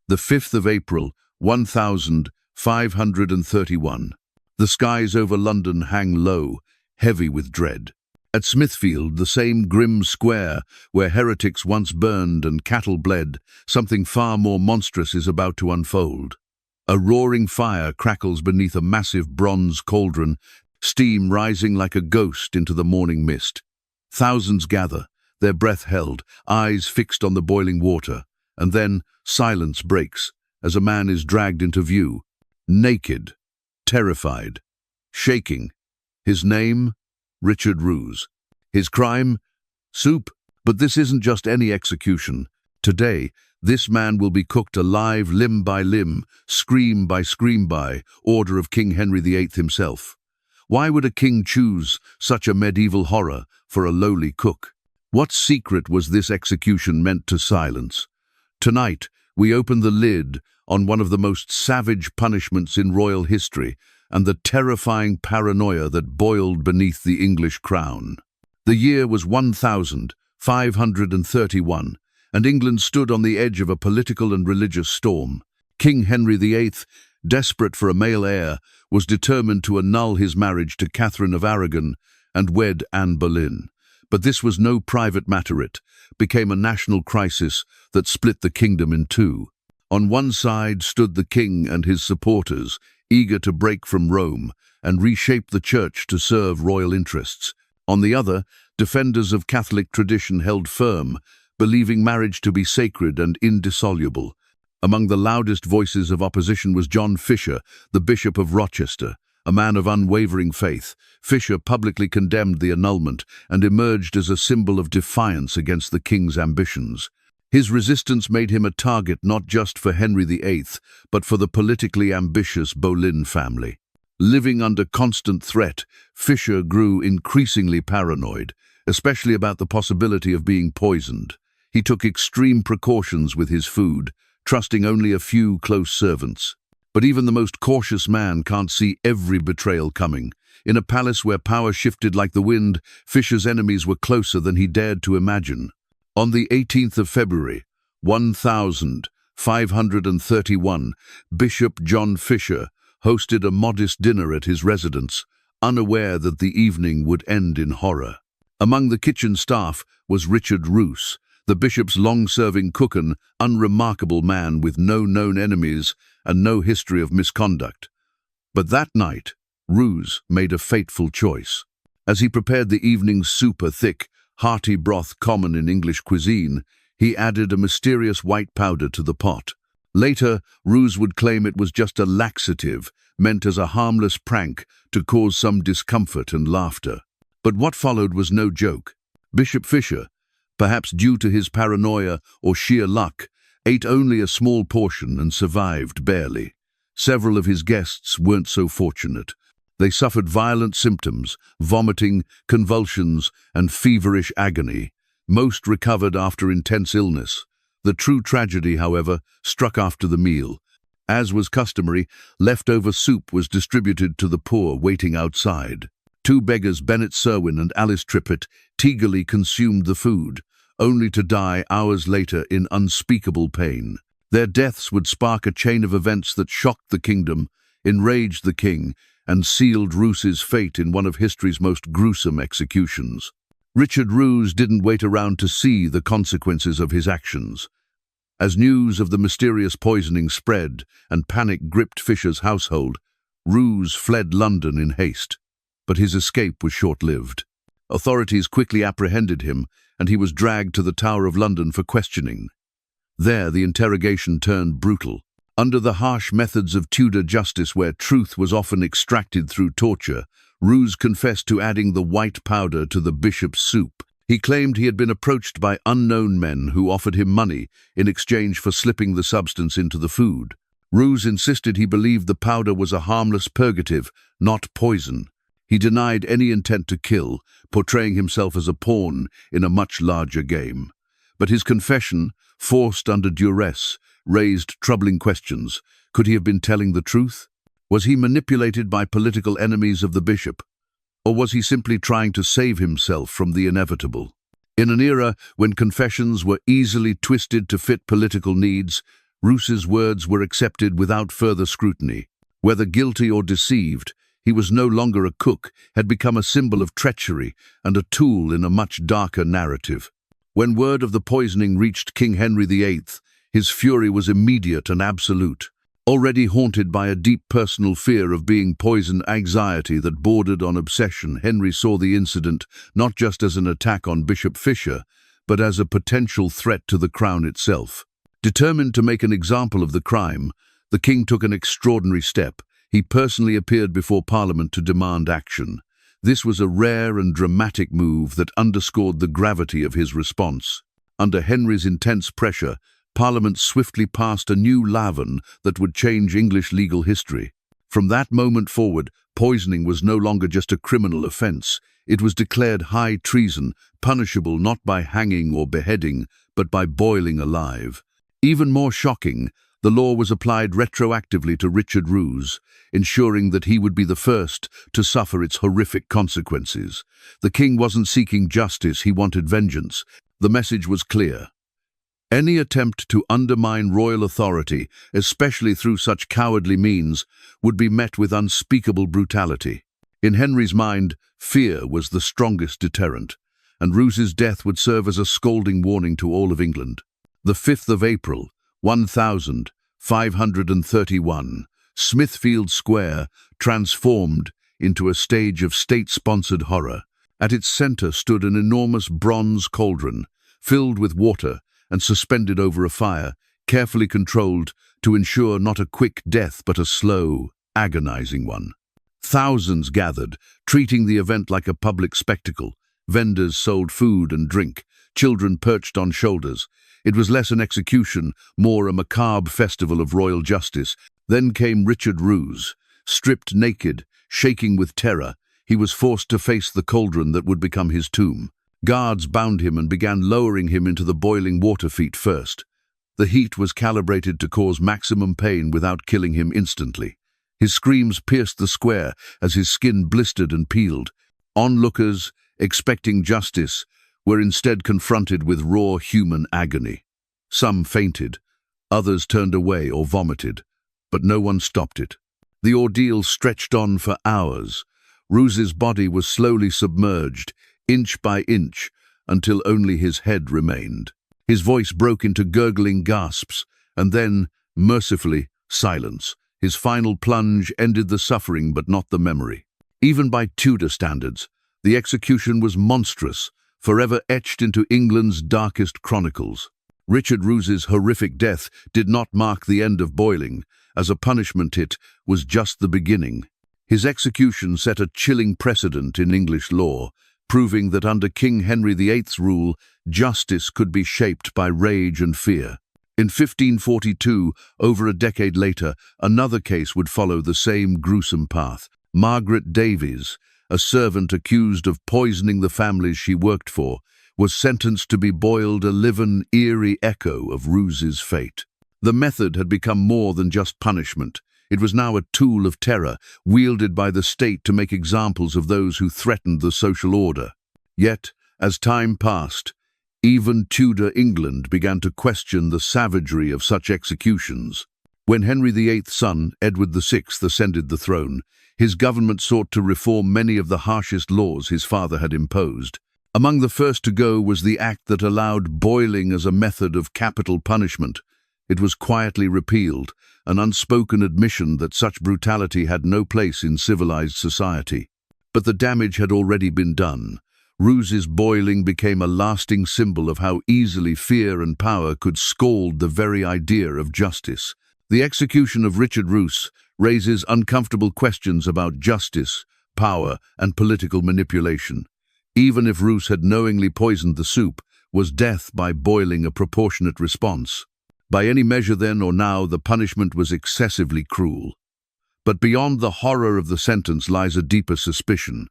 The 5th of April, 1531. The skies over London hang low, heavy with dread. At Smithfield, the same grim square where heretics once burned and cattle bled, something far more monstrous is about to unfold. A roaring fire crackles beneath a massive bronze cauldron, steam rising like a ghost into the morning mist. Thousands gather, their breath held, eyes fixed on the boiling water, and then silence breaks as a man is dragged into view, naked, terrified, shaking. His name, Richard Roose. His crime, soup. But this isn't just any execution. Today, this man will be cooked alive, limb by limb, scream by scream by order of King Henry VIII himself. Why would a king choose such a medieval horror for a lowly cook? What secret was this execution meant to silence? Tonight, we open the lid on one of the most savage punishments in royal history and the terrifying paranoia that boiled beneath the English crown. The year was 1531, and England stood on the edge of a political and religious storm. King Henry VIII, desperate for a male heir, was determined to annul his marriage to Catherine of Aragon and wed Anne Boleyn. But this was no private matter. It became a national crisis that split the kingdom in two. On one side stood the king and his supporters, eager to break from Rome and reshape the church to serve royal interests. On the other, defenders of Catholic tradition held firm, believing marriage to be sacred and indissoluble. Among the loudest voices of opposition was John Fisher, the Bishop of Rochester, a man of unwavering faith. Fisher publicly condemned the annulment and emerged as a symbol of defiance against the king's ambitions. His resistance made him a target not just for Henry VIII, but for the politically ambitious Boleyn family. Living under constant threat, Fisher grew increasingly paranoid, especially about the possibility of being poisoned. He took extreme precautions with his food, trusting only a few close servants. But even the most cautious man can't see every betrayal coming. In a palace where power shifted like the wind, Fisher's enemies were closer than he dared to imagine. On the 18th of February, 1531, Bishop John Fisher hosted a modest dinner at his residence, unaware that the evening would end in horror. Among the kitchen staff was Richard Roose, the bishop's long-serving cook, an unremarkable man with no known enemies and no history of misconduct. But that night, Roose made a fateful choice. As he prepared the evening's soup, a thick, hearty broth common in English cuisine, he added a mysterious white powder to the pot. Later, Roose would claim it was just a laxative, meant as a harmless prank to cause some discomfort and laughter. But what followed was no joke. Bishop Fisher, perhaps due to his paranoia or sheer luck, ate only a small portion and survived barely. Several of his guests weren't so fortunate. They suffered violent symptoms, vomiting, convulsions, and feverish agony. Most recovered after intense illness. The true tragedy, however, struck after the meal. As was customary, leftover soup was distributed to the poor waiting outside. Two beggars, Bennet Serwin and Alice Trippitt, eagerly consumed the food, only to die hours later in unspeakable pain. Their deaths would spark a chain of events that shocked the kingdom, enraged the king, and sealed Roose's fate in one of history's most gruesome executions. Richard Roose didn't wait around to see the consequences of his actions. As news of the mysterious poisoning spread and panic gripped Fisher's household, Roose fled London in haste. But his escape was short-lived. Authorities quickly apprehended him, and he was dragged to the Tower of London for questioning. There, the interrogation turned brutal. Under the harsh methods of Tudor justice, where truth was often extracted through torture, Roose confessed to adding the white powder to the bishop's soup. He claimed he had been approached by unknown men who offered him money in exchange for slipping the substance into the food. Roose insisted he believed the powder was a harmless purgative, not poison. He denied any intent to kill, portraying himself as a pawn in a much larger game. But his confession, forced under duress, raised troubling questions. Could he have been telling the truth? Was he manipulated by political enemies of the bishop? Or was he simply trying to save himself from the inevitable? In an era when confessions were easily twisted to fit political needs, Roose's words were accepted without further scrutiny. Whether guilty or deceived, he was no longer a cook, had become a symbol of treachery and a tool in a much darker narrative. When word of the poisoning reached King Henry VIII, his fury was immediate and absolute. Already haunted by a deep personal fear of being poisoned, anxiety that bordered on obsession, Henry saw the incident not just as an attack on Bishop Fisher, but as a potential threat to the crown itself. Determined to make an example of the crime, the king took an extraordinary step. He personally appeared before Parliament to demand action. This was a rare and dramatic move that underscored the gravity of his response. Under Henry's intense pressure, Parliament swiftly passed a new Lavin that would change English legal history. From that moment forward, poisoning was no longer just a criminal offence. It was declared high treason, punishable not by hanging or beheading, but by boiling alive. Even more shocking, the law was applied retroactively to Richard Roose, ensuring that he would be the first to suffer its horrific consequences. The king wasn't seeking justice, he wanted vengeance. The message was clear. Any attempt to undermine royal authority, especially through such cowardly means, would be met with unspeakable brutality. In Henry's mind, fear was the strongest deterrent, and Roose's death would serve as a scalding warning to all of England. The 5th of April, 1531, Smithfield Square transformed into a stage of state-sponsored horror. At its center stood an enormous bronze cauldron, filled with water and suspended over a fire, carefully controlled to ensure not a quick death but a slow, agonizing one. Thousands gathered, treating the event like a public spectacle. Vendors sold food and drink, children perched on shoulders. It was less an execution, more a macabre festival of royal justice. Then came Richard Roose. Stripped naked, shaking with terror, he was forced to face the cauldron that would become his tomb. Guards bound him and began lowering him into the boiling water feet first. The heat was calibrated to cause maximum pain without killing him instantly. His screams pierced the square as his skin blistered and peeled. Onlookers, expecting justice, were instead confronted with raw human agony. Some fainted, others turned away or vomited, but no one stopped it. The ordeal stretched on for hours. Roose's body was slowly submerged, inch by inch, until only his head remained. His voice broke into gurgling gasps, and then, mercifully, silence. His final plunge ended the suffering but not the memory. Even by Tudor standards, the execution was monstrous, forever etched into England's darkest chronicles. Richard Roose's horrific death did not mark the end of boiling. As a punishment, it was just the beginning. His execution set a chilling precedent in English law, proving that under King Henry VIII's rule, justice could be shaped by rage and fear. In 1542, over a decade later, another case would follow the same gruesome path. Margaret Davies, a servant accused of poisoning the families she worked for, was sentenced to be boiled, a living, eerie echo of Roose's fate. The method had become more than just punishment. It was now a tool of terror, wielded by the state to make examples of those who threatened the social order. Yet, as time passed, even Tudor England began to question the savagery of such executions. When Henry VIII's son, Edward VI, ascended the throne, his government sought to reform many of the harshest laws his father had imposed. Among the first to go was the act that allowed boiling as a method of capital punishment. It was quietly repealed, an unspoken admission that such brutality had no place in civilized society. But the damage had already been done. Roose's boiling became a lasting symbol of how easily fear and power could scald the very idea of justice. The execution of Richard Roose raises uncomfortable questions about justice, power, and political manipulation. Even if Roose had knowingly poisoned the soup, was death by boiling a proportionate response? By any measure then or now, the punishment was excessively cruel. But beyond the horror of the sentence lies a deeper suspicion.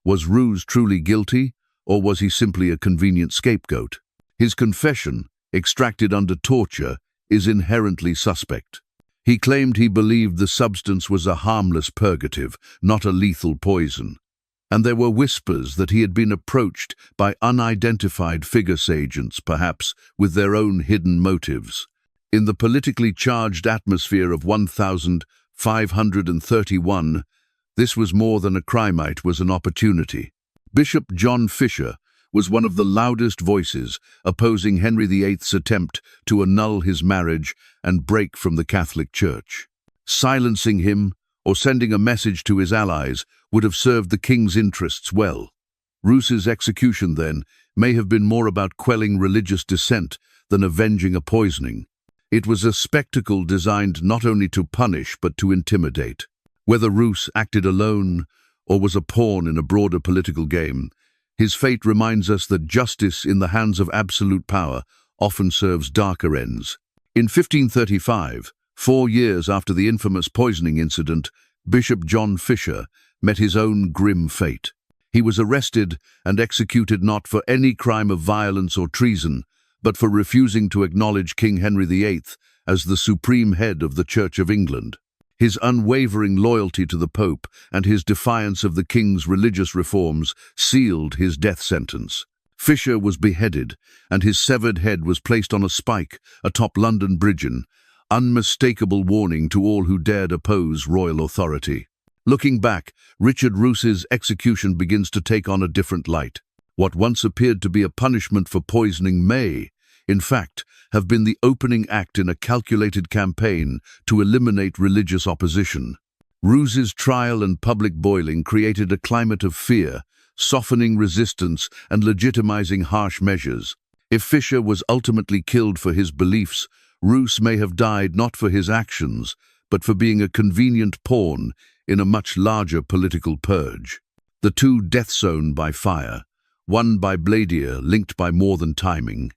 Was Roose truly guilty, or was he simply a convenient scapegoat? His confession, extracted under torture, is inherently suspect. He claimed he believed the substance was a harmless purgative, not a lethal poison. And there were whispers that he had been approached by unidentified Figgis agents, perhaps with their own hidden motives. In the politically charged atmosphere of 1531, this was more than a crime, it was an opportunity. Bishop John Fisher was one of the loudest voices opposing Henry VIII's attempt to annul his marriage and break from the Catholic Church. Silencing him or sending a message to his allies would have served the king's interests well. Roose's execution, then, may have been more about quelling religious dissent than avenging a poisoning. It was a spectacle designed not only to punish but to intimidate. Whether Roose acted alone or was a pawn in a broader political game, his fate reminds us that justice in the hands of absolute power often serves darker ends. In 1535, 4 years after the infamous poisoning incident, Bishop John Fisher met his own grim fate. He was arrested and executed not for any crime of violence or treason, but for refusing to acknowledge King Henry VIII as the supreme head of the Church of England. His unwavering loyalty to the Pope and his defiance of the king's religious reforms sealed his death sentence. Fisher was beheaded, and his severed head was placed on a spike atop London Bridge, an unmistakable warning to all who dared oppose royal authority. Looking back, Richard Roose's execution begins to take on a different light. What once appeared to be a punishment for poisoning may, in fact, have been the opening act in a calculated campaign to eliminate religious opposition. Roose's trial and public boiling created a climate of fear, softening resistance and legitimizing harsh measures. If Fisher was ultimately killed for his beliefs, Roose may have died not for his actions, but for being a convenient pawn in a much larger political purge. The two deaths sown by fire, one by Bladier, linked by more than timing.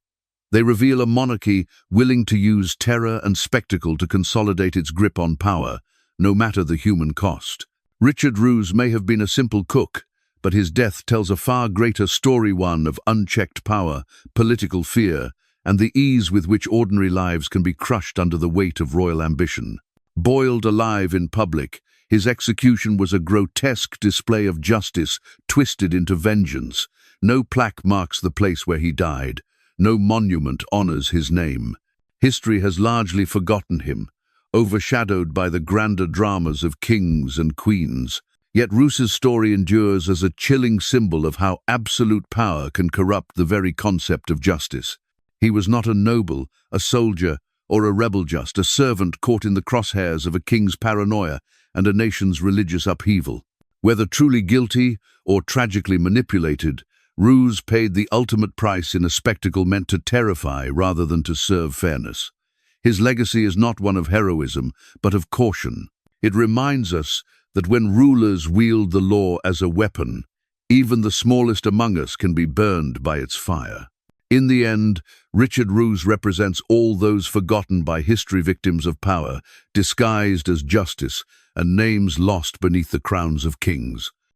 They reveal a monarchy willing to use terror and spectacle to consolidate its grip on power, no matter the human cost. Richard Roose may have been a simple cook, but his death tells a far greater story, one of unchecked power, political fear, and the ease with which ordinary lives can be crushed under the weight of royal ambition. Boiled alive in public, his execution was a grotesque display of justice twisted into vengeance. No plaque marks the place where he died. No monument honors his name. History has largely forgotten him, overshadowed by the grander dramas of kings and queens. Yet Roose's story endures as a chilling symbol of how absolute power can corrupt the very concept of justice. He was not a noble, a soldier, or a rebel, just a servant caught in the crosshairs of a king's paranoia and a nation's religious upheaval. Whether truly guilty or tragically manipulated, Roose paid the ultimate price in a spectacle meant to terrify rather than to serve fairness. His legacy is not one of heroism, but of caution. It reminds us that when rulers wield the law as a weapon, even the smallest among us can be burned by its fire. In the end, Richard Roose represents all those forgotten by history, victims of power, disguised as justice, and names lost beneath the crowns of kings.